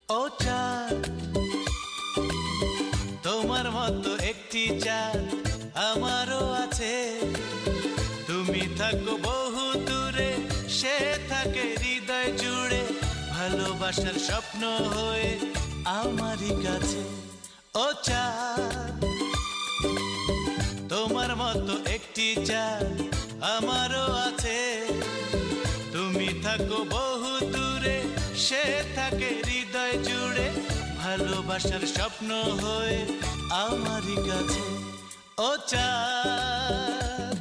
ও চাঁদ, তোমার মতো একটি চাঁদ আমারও আছে। তুমি থাকো বহু দূরে, সে থাকে হৃদয় জুড়ে, ভালোবাসার স্বপ্ন হয়ে আমারই কাছে। ও চাঁদ, তোমার মতো একটি চাঁদ আমারও আছে। তুমি থাকো বহু দূরে, সে থাকে হৃদয় জুড়ে, ভালোবাসার স্বপ্ন হয়ে আমারই কাছে। ও চাঁদ,